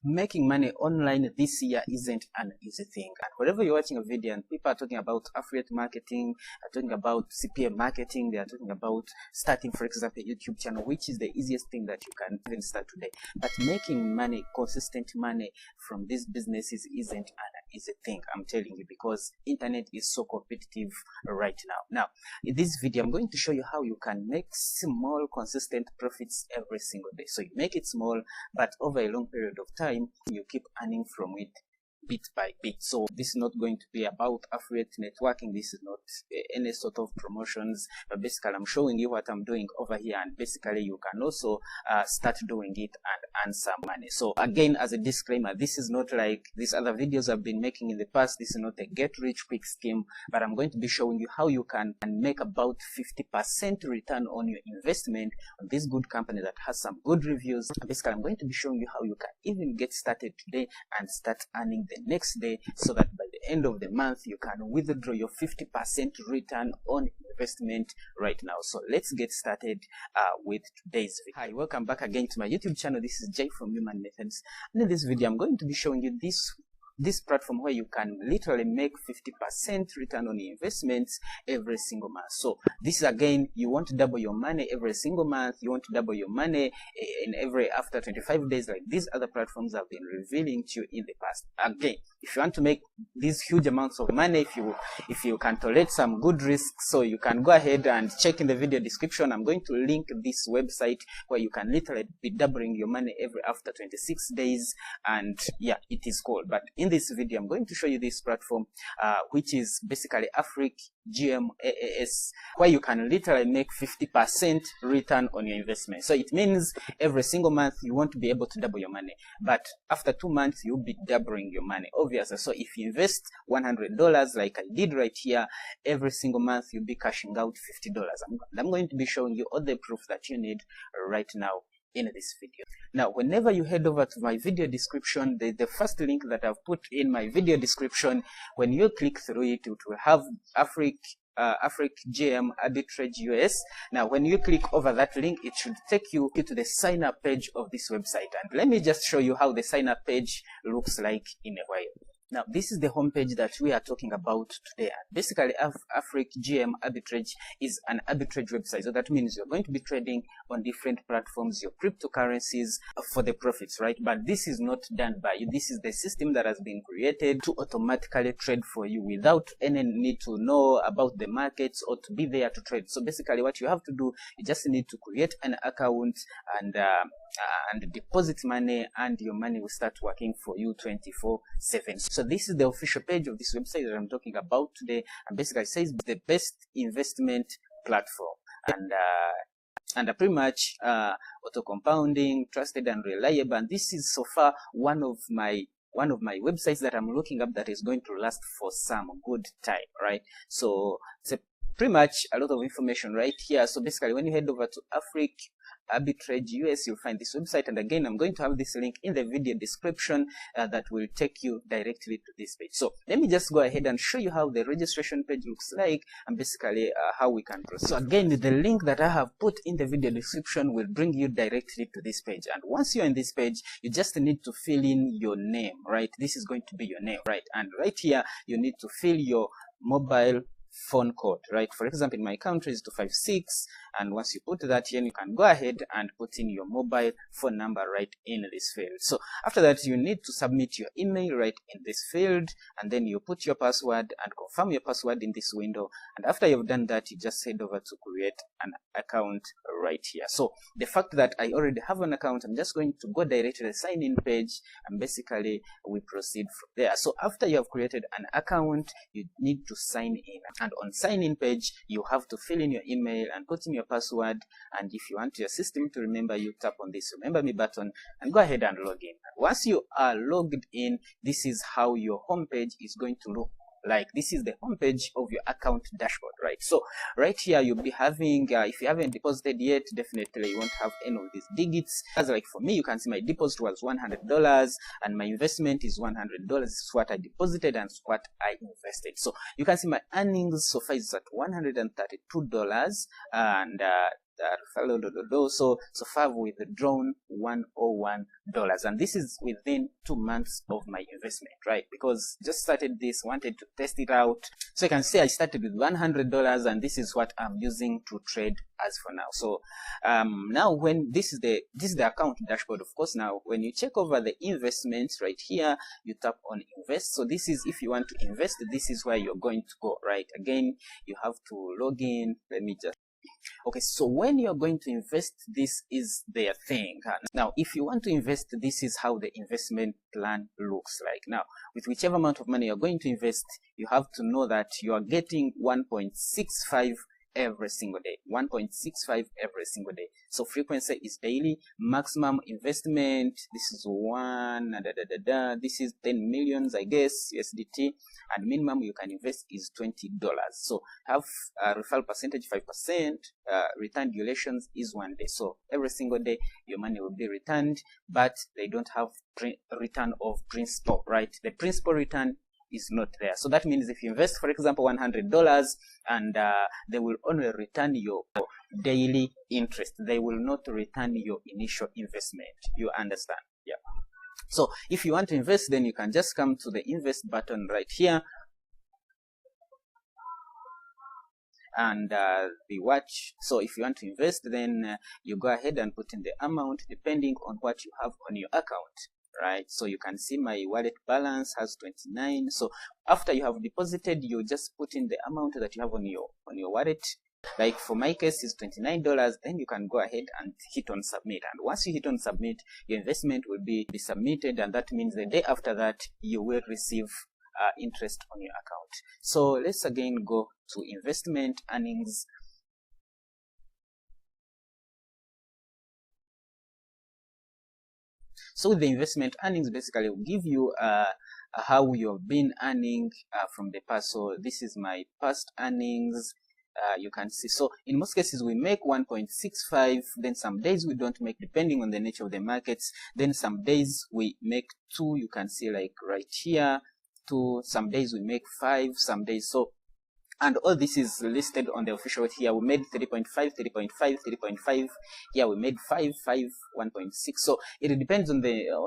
Making money online this year isn't an easy thing. And wherever you're watching a video and people are talking about affiliate marketing, are talking about CPA marketing, they are talking about starting, for example, a YouTube channel, which is the easiest thing that you can even start today. But making money, consistent money from these businesses isn't an easy thing, I'm telling you, because internet is so competitive right now. Now, in this video, I'm going to show you how you can make small, consistent profits every single day. So you make it small, but over a long period of time, you keep earning from it bit by bit. So this is not going to be about affiliate networking. This is not any sort of promotions, but basically I'm showing you what I'm doing over here, and basically you can also start doing it and earn some money. So again, as a disclaimer, this is not like these other videos I've been making in the past. This is not a get rich quick scheme, but I'm going to be showing you how you can make about 50% return on your investment on this good company that has some good reviews. Basically, I'm going to be showing you how you can even get started today and start earning the next day, so that by the end of the month you can withdraw your 50% return on investment right now. So let's get started with today's video. Hi, welcome back again to my YouTube channel. This is Jay from Human Methods, and in this video I'm going to be showing you this platform where you can literally make 50% return on your investments every single month. So this is, again, you want to double your money every single month. You want to double your money after 25 days, like these other platforms have been revealing to you in the past. Again, if you want to make these huge amounts of money, if you can tolerate some good risks, so you can go ahead and check in the video description. I'm going to link this website where you can literally be doubling your money after 26 days, and yeah, it is cool. But in this video, I'm going to show you this platform, which is basically GMAAS, where you can literally make 50% return on your investment. So it means every single month you want to be able to double your money, but after 2 months you'll be doubling your money, obviously. So if you invest $100 like I did right here, every single month you'll be cashing out $50. I'm going to be showing you all the proof that you need right now in this video. Now, whenever you head over to my video description, the first link that I've put in my video description, when you click through it, it will have Afric GM Arbitrage US. Now, when you click over that link, it should take you to the sign up page of this website. And let me just show you how the sign up page looks like in a while. Now, this is the homepage that we are talking about today. Basically, Afric GM Arbitrage is an arbitrage website. So that means you're going to be trading on different platforms, your cryptocurrencies, for the profits, right? But this is not done by you. This is the system that has been created to automatically trade for you without any need to know about the markets or to be there to trade. So basically, what you have to do, you just need to create an account and deposit money, and your money will start working for you 24/7. So this is the official page of this website that I'm talking about today, and basically it says the best investment platform, and pretty much auto compounding, trusted and reliable. And this is so far one of my websites that I'm looking up that is going to last for some good time, right? So it's pretty much a lot of information right here. So basically, when you head over to Afric Arbitrage US, you'll find this website, and again, I'm going to have this link in the video description that will take you directly to this page. So let me just go ahead and show you how the registration page looks like, and basically how we can proceed. So again, the link that I have put in the video description will bring you directly to this page, and once you're in this page, you just need to fill in your name, right? This is going to be your name, right? And right here, you need to fill your mobile phone code, right? For example, in my country is 256, and once you put that in, you can go ahead and put in your mobile phone number right in this field. So after that, you need to submit your email right in this field, and then you put your password and confirm your password in this window. And after you've done that, you just head over to create an account right here. So the fact that I already have an account, I'm just going to go directly to the sign in page, and basically we proceed from there. So after you have created an account, you need to sign in, and on sign in page, you have to fill in your email and put in your password. And if you want your system to remember you, tap on this remember me button and go ahead and log in. Once you are logged in, this is how your homepage is going to look like. This is the homepage of your account dashboard, right? So right here you'll be having, if you haven't deposited yet, definitely you won't have any of these digits. As like for me, you can see my deposit was $100 and my investment is $100. This is what I deposited and what I invested. So you can see my earnings so far is at $132, and So far I've withdrawn $101, and this is within 2 months of my investment, right? Because just started this, wanted to test it out. So you can see I started with $100, and this is what I'm using to trade as for now. So now when this is the account dashboard, of course. Now when you check over the investments right here, you tap on invest. So this is, if you want to invest, this is where you're going to go, right? Again, you have to log in. Let me just okay, so when you're going to invest, this is their thing. Now, if you want to invest, this is how the investment plan looks like. Now, with whichever amount of money you're going to invest, you have to know that you are getting 1.65 every single day. 1.65 every single day. So frequency is daily. Maximum investment, this is this is 10 millions, I guess, USDT, and minimum you can invest is $20. So have a referral percentage 5%, return durations is 1 day. So every single day your money will be returned, but they don't have return of principal, right? The principal return is not there. So that means if you invest, for example, $100, and they will only return your daily interest. They will not return your initial investment. You understand? Yeah. So if you want to invest, then you can just come to the invest button right here, and the watch. So if you want to invest, then you go ahead and put in the amount depending on what you have on your account, right? So you can see my wallet balance has 29. So after you have deposited, you just put in the amount that you have on your wallet. Like for my case is $29. Then you can go ahead and hit on submit, and once you hit on submit, your investment will be submitted, and that means the day after that you will receive interest on your account. So let's again go to investment earnings. So with the investment earnings, basically will give you how you've been earning from the past. So this is my past earnings. You can see, so in most cases we make 1.65, then some days we don't make, depending on the nature of the markets. Then some days we make 2, you can see like right here, 2. Some days we make 5, some days. So, and all this is listed on the official here. We made 3.5, 3.5, 3.5. Here we made 5, 1.6. So it depends on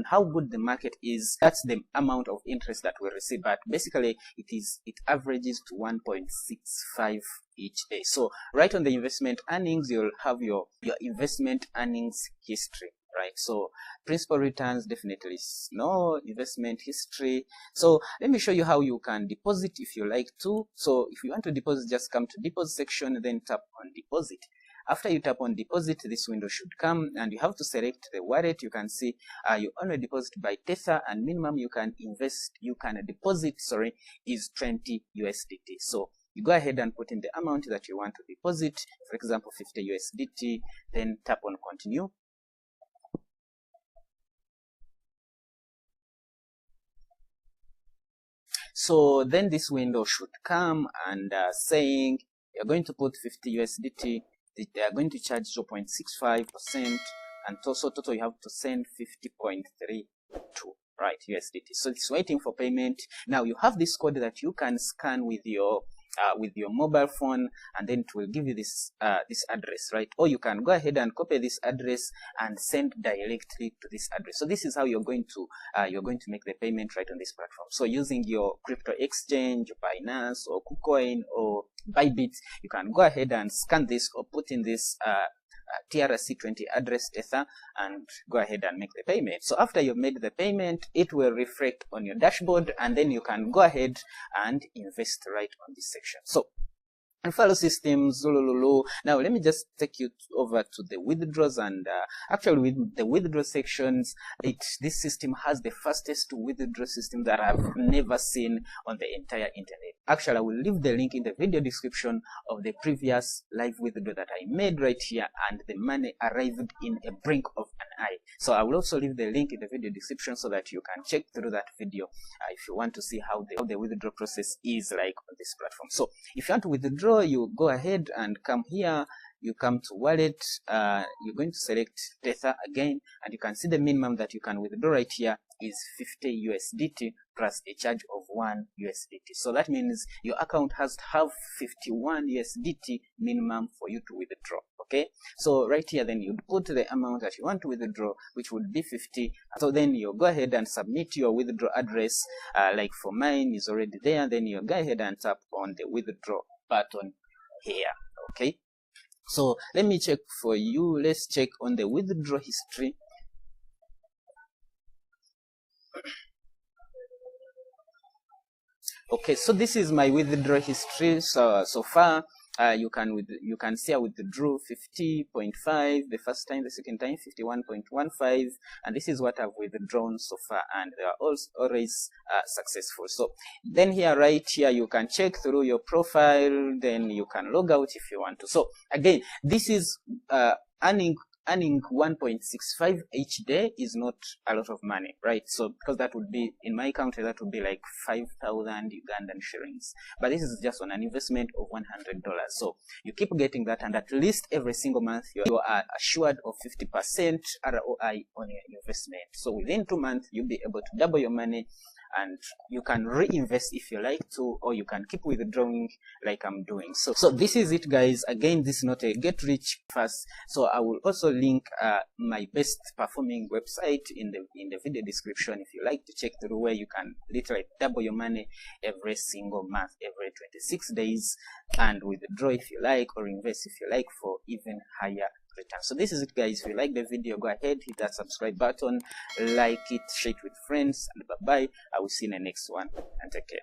how good the market is. That's the amount of interest that we receive. But basically, it averages to 1.65 each day. So right on the investment earnings, you'll have your investment earnings history. Right, so principal returns, definitely no investment history. So let me show you how you can deposit if you like to. So if you want to deposit, just come to deposit section, then tap on deposit. After you tap on deposit, this window should come, and you have to select the wallet. You can see you only deposit by Tether, and minimum you can deposit is 20 USDT. So you go ahead and put in the amount that you want to deposit, for example 50 USDT, then tap on continue. So then this window should come and saying you're going to put 50 USDT. They are going to charge 0.65%, and also total you have to send 50.32, right, USDT. So it's waiting for payment. Now you have this code that you can scan with your mobile phone, and then it will give you this address, right? Or you can go ahead and copy this address and send directly to this address. So this is how you're going to make the payment right on this platform. So using your crypto exchange, Binance or KuCoin or Bybit, you can go ahead and scan this or put in this TRC20 address Tether and go ahead and make the payment. So after you've made the payment, it will reflect on your dashboard, and then you can go ahead and invest right on this section. So and follow systems. Now let me just take you over to the withdrawals, and actually with the withdrawal sections, this system has the fastest withdrawal system that I've never seen on the entire internet. Actually, I will leave the link in the video description of the previous live withdrawal that I made right here, and the money arrived in a blink of an eye. So I will also leave the link in the video description so that you can check through that video if you want to see how the withdrawal process is like on this platform. So if you want to withdraw, you go ahead and come here, you come to wallet, you're going to select Tether again, and you can see the minimum that you can withdraw right here is 50 USDT plus a charge of 1 USDT. So that means your account has to have 51 USDT minimum for you to withdraw. Okay. Okay, so right here, then you put the amount that you want to withdraw, which would be 50. So then you go ahead and submit your withdraw address. Like for mine is already there. Then you go ahead and tap on the withdraw button here. Okay, so let me check for you. Let's check on the withdraw history. Okay, so this is my withdraw history. So far, you can see I withdrew 50.5 the first time, the second time 51.15, and this is what I've withdrawn so far, and they are always successful. So then here, right here, you can check through your profile, then you can log out if you want to. So again, this is earning 1.65 each day is not a lot of money, right? So because that would be, in my country, that would be like 5,000 Ugandan shillings, but this is just on an investment of $100. So you keep getting that, and at least every single month you are assured of 50% ROI on your investment. So within 2 months you'll be able to double your money, and you can reinvest if you like to, or you can keep withdrawing like I'm doing. So this is it, guys. Again, this is not a get rich fast. So I will also link my best performing website in the video description if you like to check through, where you can literally double your money every single month, every 26 days, and withdraw if you like, or invest if you like for even higher return. So this is it, guys. If you like the video, go ahead, hit that subscribe button, like it, share it with friends, and bye bye. I will see you in the next one, and take care.